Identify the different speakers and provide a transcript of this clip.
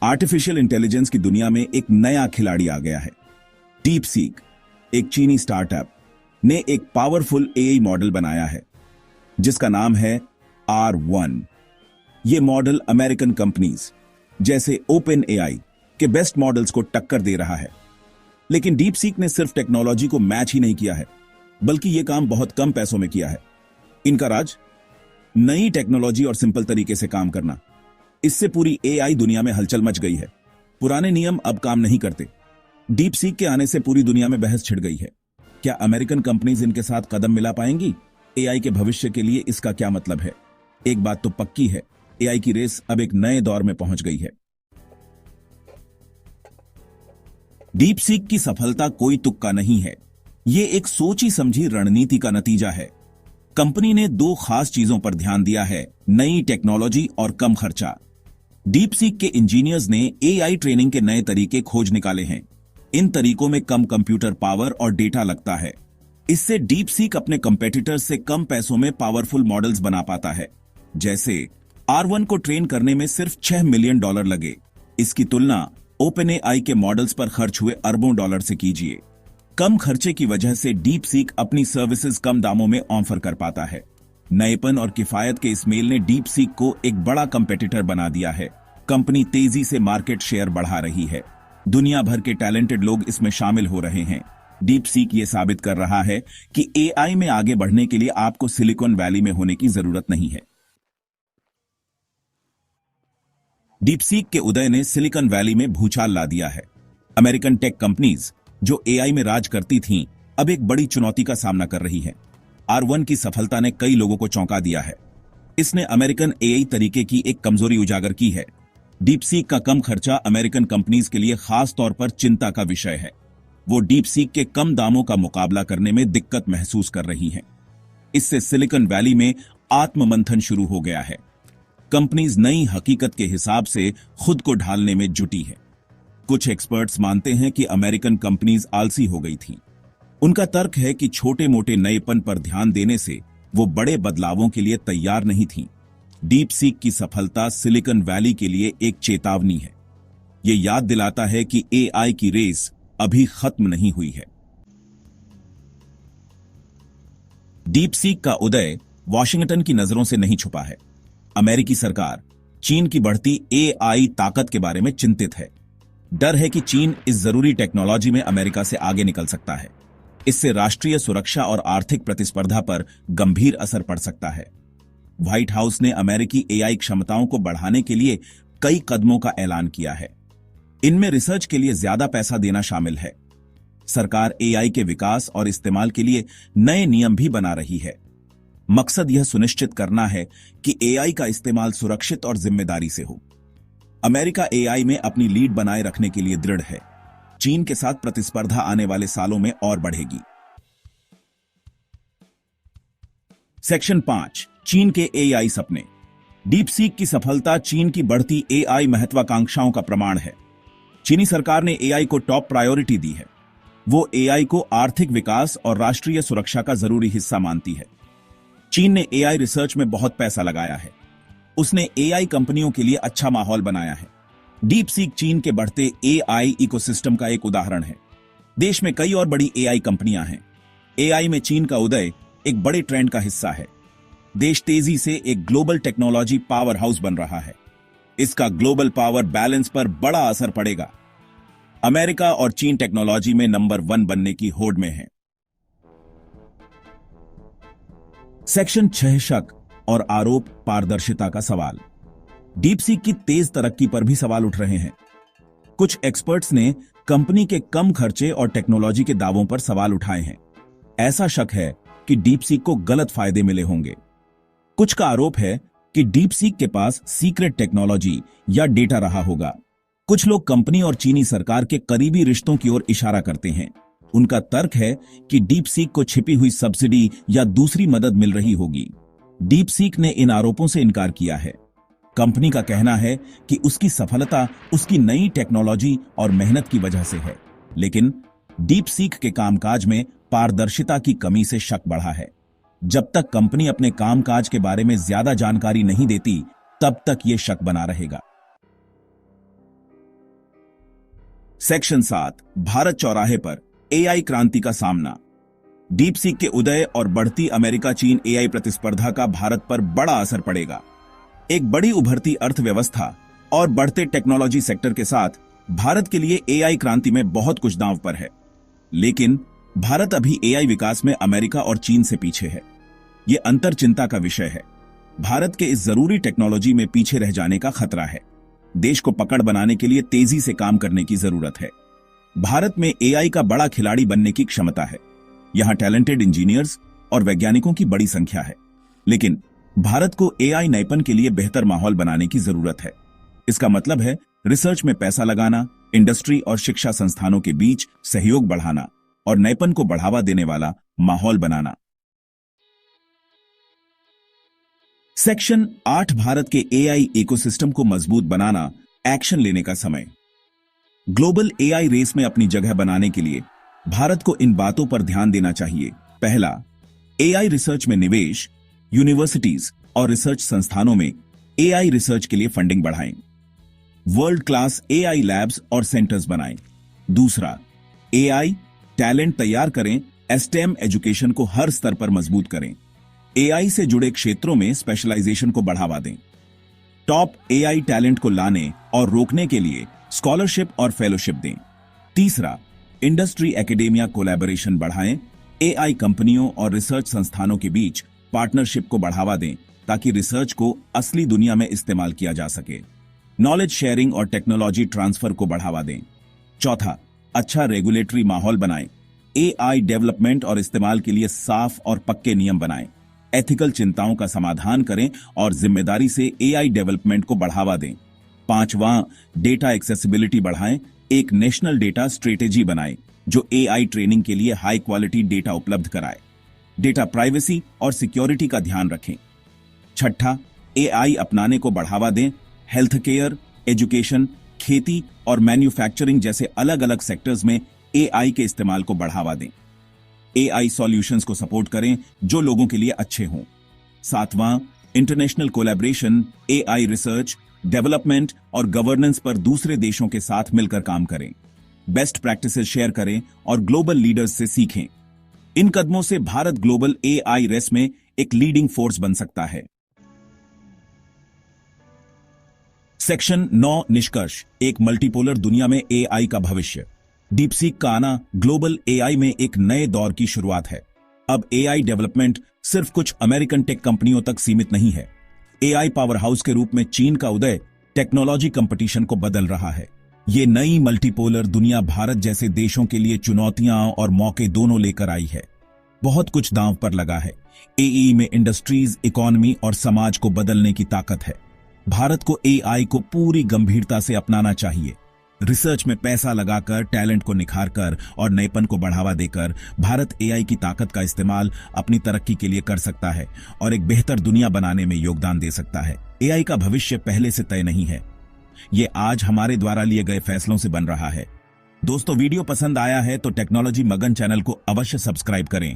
Speaker 1: Artificial intelligence की दुनिया में एक नया खिलाड़ी आ गया है। डीप सीक, एक चीनी स्टार्टअप, ने एक पावरफुल एआई मॉडल बनाया है जिसका नाम है R1। यह मॉडल अमेरिकन कंपनीज जैसे ओपन एआई के बेस्ट मॉडल्स को टक्कर दे रहा है। लेकिन डीप सीक ने सिर्फ टेक्नोलॉजी को मैच ही नहीं किया है, बल्कि यह काम बहुत कम पैसों में किया है। इनका राज, नई टेक्नोलॉजी और सिंपल तरीके से काम करना। इससे पूरी एआई दुनिया में हलचल मच गई है। पुराने नियम अब काम नहीं करते। डीप सीक के आने से पूरी दुनिया में बहस छिड़ गई है। क्या अमेरिकन कंपनीज इनके साथ कदम मिला पाएंगी? एआई के भविष्य के लिए इसका क्या मतलब है? एक बात तो पक्की है, एआई की रेस अब एक नए दौर में पहुंच गई है। डीप सीक की सफलता कोई तुक्का नहीं है। यह एक सोची समझी रणनीति का नतीजा है। कंपनी ने दो खास चीजों पर ध्यान दिया है, नई टेक्नोलॉजी और कम खर्चा। डीप सीक के इंजीनियर्स ने एआई ट्रेनिंग के नए तरीके खोज निकाले हैं। इन तरीकों में कम कंप्यूटर पावर और डेटा लगता है। इससे डीप सीक अपने कंपेटिटर्स से कम पैसों में पावरफुल मॉडल्स बना पाता है। जैसे R1 को ट्रेन करने में सिर्फ $6 मिलियन लगे। इसकी तुलना ओपनएआई के मॉडल्स पर खर्च हुए अरबों डॉलर से कीजिए। कम खर्चे की वजह से डीप सीक अपनी सर्विसेज कम दामों में ऑफर कर पाता है। नएपन और किफायत के इस मेल ने डीप सीक को एक बड़ा कंपेटिटर बना दिया है। कंपनी तेजी से मार्केट शेयर बढ़ा रही है। दुनिया भर के टैलेंटेड लोग इसमें शामिल हो रहे हैं। डीप सीक ये साबित कर रहा है कि एआई में आगे बढ़ने के लिए आपको सिलिकॉन वैली में होने की जरूरत नहीं है। डीप सीक के उदय ने सिलिकॉन वैली में भूचाल ला दिया है। अमेरिकन टेक कंपनीज जो एआई में राज करती थीं, अब एक बड़ी चुनौती का सामना कर रही हैं। R1 की सफलता ने कई लोगों को चौंका दिया है। इसने अमेरिकन एआई तरीके की एक कमजोरी उजागर की है। डीप सीक का कम खर्चा अमेरिकन कंपनीज के लिए खास तौर पर चिंता का विषय है। वो डीप सीक के कम दामों का मुकाबला करने में दिक्कत महसूस कर रही हैं। इससे सिलिकॉन वैली में आत्ममंथन शुरू हो गया है। कंपनीज नई हकीकत के हिसाब से खुद को ढालने में जुटी है। कुछ एक्सपर्ट्स मानते हैं कि अमेरिकन कंपनीज आलसी हो गई थीं। उनका तर्क है कि छोटे मोटे नएपन पर ध्यान देने से वो बड़े बदलावों के लिए तैयार नहीं थीं। डीप सीक की सफलता सिलिकॉन वैली के लिए एक चेतावनी है। ये याद दिलाता है कि एआई की रेस अभी खत्म नहीं हुई है। डीप सीक का उदय वॉशिंगटन की नजरों से नहीं छुपा है। अमेरिकी सरकार चीन की बढ़ती एआई ताकत के बारे में चिंतित है। डर है कि चीन इस जरूरी टेक्नोलॉजी में अमेरिका से आगे निकल सकता है। इससे राष्ट्रीय सुरक्षा और आर्थिक प्रतिस्पर्धा पर गंभीर असर पड़ सकता है। व्हाइट हाउस ने अमेरिकी एआई क्षमताओं को बढ़ाने के लिए कई कदमों का ऐलान किया है। इनमें रिसर्च के लिए ज्यादा पैसा देना शामिल है। सरकार एआई के विकास और इस्तेमाल के लिए नए नियम भी बना रही है। मकसद यह सुनिश्चित करना है कि एआई का इस्तेमाल सुरक्षित और जिम्मेदारी से हो। अमेरिका एआई में अपनी लीड बनाए रखने के लिए दृढ़ है। चीन के साथ प्रतिस्पर्धा आने वाले सालों में और बढ़ेगी। सेक्शन 5, चीन के एआई सपने। डीप सीक की सफलता चीन की बढ़ती एआई महत्वाकांक्षाओं का प्रमाण है। चीनी सरकार ने एआई को टॉप प्रायोरिटी दी है। वो एआई को आर्थिक विकास और राष्ट्रीय सुरक्षा का जरूरी हिस्सा मानती है। चीन ने एआई रिसर्च में बहुत पैसा लगाया है। उसने एआई कंपनियों के लिए अच्छा माहौल बनाया है। डीप सीक चीन के बढ़ते एआई इकोसिस्टम का एक उदाहरण है। देश में कई और बड़ी एआई कंपनियां हैं। एआई में चीन का उदय एक बड़े ट्रेंड का हिस्सा है। देश तेजी से एक ग्लोबल टेक्नोलॉजी पावर हाउस बन रहा है। इसका ग्लोबल पावर बैलेंस पर बड़ा असर पड़ेगा। अमेरिका और चीन टेक्नोलॉजी में नंबर 1 बनने की होड़ में है। सेक्शन 6, शक और आरोप, पारदर्शिता का सवाल। डीप सीक की तेज तरक्की पर भी सवाल उठ रहे हैं। कुछ एक्सपर्ट्स ने कंपनी के कम खर्चे और टेक्नोलॉजी के दावों पर सवाल उठाए हैं। ऐसा शक है कि डीप सीक को गलत फायदे मिले होंगे। कुछ का आरोप है कि डीप सीक के पास सीक्रेट टेक्नोलॉजी या डेटा रहा होगा। कुछ लोग कंपनी और चीनी सरकार के करीबी रिश्तों की ओर इशारा करते हैं। उनका तर्क है कि डीप सीक को छिपी हुई सब्सिडी या दूसरी मदद मिल रही होगी। डीप सीक ने इन आरोपों से इनकार किया है। कंपनी का कहना है कि उसकी सफलता उसकी नई टेक्नोलॉजी और मेहनत की वजह से है। लेकिन डीप सीक के कामकाज में पारदर्शिता की कमी से शक बढ़ा है। जब तक कंपनी अपने कामकाज के बारे में ज्यादा जानकारी नहीं देती, तब तक ये शक बना रहेगा। सेक्शन 7 भारत चौराहे पर एआई क्रांति का सामना। डीप सीक के उदय और बढ़ती अमेरिका चीन एआई प्रतिस्पर्धा का भारत पर बड़ा असर पड़ेगा। एक बड़ी उभरती अर्थव्यवस्था और बढ़ते टेक्नोलॉजी सेक्टर के साथ भारत के लिए एआई क्रांति में बहुत कुछ दांव पर है। लेकिन भारत अभी एआई विकास में अमेरिका और चीन से पीछे है। यह अंतर चिंता का विषय है। भारत के इस जरूरी टेक्नोलॉजी में पीछे रह जाने का खतरा है। देश को पकड़ बनाने के लिए तेजी से काम करने की जरूरत है। भारत में एआई का बड़ा खिलाड़ी बनने की क्षमता है। यहां टैलेंटेड इंजीनियर्स और वैज्ञानिकों की बड़ी संख्या है। लेकिन भारत को एआई नैपन के लिए बेहतर माहौल बनाने की जरूरत है। इसका मतलब है रिसर्च में पैसा लगाना, इंडस्ट्री और शिक्षा संस्थानों के बीच सहयोग बढ़ाना और नैपन को बढ़ावा देने वाला माहौल बनाना। सेक्शन 8 भारत के एआई इकोसिस्टम को मजबूत बनाना, एक्शन लेने का समय। ग्लोबल एआई रेस में अपनी जगह बनाने के लिए भारत को इन बातों पर ध्यान देना चाहिए। पहला, एआई रिसर्च में निवेश। यूनिवर्सिटीज और रिसर्च संस्थानों में एआई रिसर्च के लिए फंडिंग बढ़ाएं। वर्ल्ड क्लास एआई लैब्स और सेंटर्स बनाएं। दूसरा, एआई टैलेंट तैयार करें। एस्टेम एजुकेशन को हर स्तर पर मजबूत करें। एआई से जुड़े क्षेत्रों में स्पेशलाइजेशन को बढ़ावा दें। टॉप एआई टैलेंट को लाने और रोकने के लिए स्कॉलरशिप और फेलोशिप दें। तीसरा, इंडस्ट्री एकेडेमिया कोलैबोरेशन बढ़ाएं। एआई कंपनियों और रिसर्च संस्थानों के बीच पार्टनरशिप को बढ़ावा दें ताकि रिसर्च को असली दुनिया में इस्तेमाल किया जा सके। नॉलेज शेयरिंग और टेक्नोलॉजी ट्रांसफर को बढ़ावा दें। चौथा, अच्छा रेगुलेटरी माहौल बनाएं। एआई डेवलपमेंट और इस्तेमाल के लिए साफ और पक्के नियम बनाएं। एथिकल चिंताओं का समाधान करें और जिम्मेदारी से एआई डेवलपमेंट को बढ़ावा दें। पांचवां, डेटा एक्सेसिबिलिटी बढ़ाएं। एक नेशनल डेटा स्ट्रेटेजी बनाएं जो एआई ट्रेनिंग के लिए हाई क्वालिटी डेटा उपलब्ध कराए। डेटा प्राइवेसी और सिक्योरिटी का ध्यान रखें। छठा, एआई अपनाने को बढ़ावा दें। हेल्थ केयर, एजुकेशन, खेती और मैन्युफैक्चरिंग जैसे अलग अलग सेक्टर्स में एआई के इस्तेमाल को बढ़ावा दें। एआई सॉल्यूशंस को सपोर्ट करें जो लोगों के लिए अच्छे हों। सातवां, international collaboration, AI research, development और गवर्नेंस पर दूसरे देशों के साथ मिलकर काम करें। बेस्ट प्रैक्टिसेस शेयर करें और ग्लोबल लीडर्स से सीखें। इन कदमों से भारत ग्लोबल एआई रेस में एक लीडिंग फोर्स बन सकता है। सेक्शन 9 निष्कर्ष। एक मल्टीपोलर दुनिया में एआई का भविष्य। डीपसीक का आना ग्लोबल एआई में एक नए दौर की शुरुआत है। अब एआई डेवलपमेंट सिर्फ कुछ अमेरिकन टेक कंपनियों तक सीमित नहीं है। एआई पावर हाउस के रूप में चीन का उदय टेक्नोलॉजी कंपटीशन को बदल रहा है। ये नई मल्टीपोलर दुनिया भारत जैसे देशों के लिए चुनौतियां और मौके दोनों लेकर आई है। बहुत कुछ दांव पर लगा है। एआई में इंडस्ट्रीज, इकोनॉमी और समाज को बदलने की ताकत है। भारत को एआई को पूरी गंभीरता से अपनाना चाहिए। रिसर्च में पैसा लगाकर, टैलेंट को निखारकर और नएपन को बढ़ावा देकर भारत एआई की ताकत का इस्तेमाल अपनी तरक्की के लिए कर सकता है और एक बेहतर दुनिया बनाने में योगदान दे सकता है। एआई का भविष्य पहले से तय नहीं है। ये आज हमारे द्वारा लिए गए फैसलों से बन रहा है। दोस्तों, वीडियो पसंद आया है तो टेक्नोलॉजी मगन चैनल को अवश्य सब्सक्राइब करें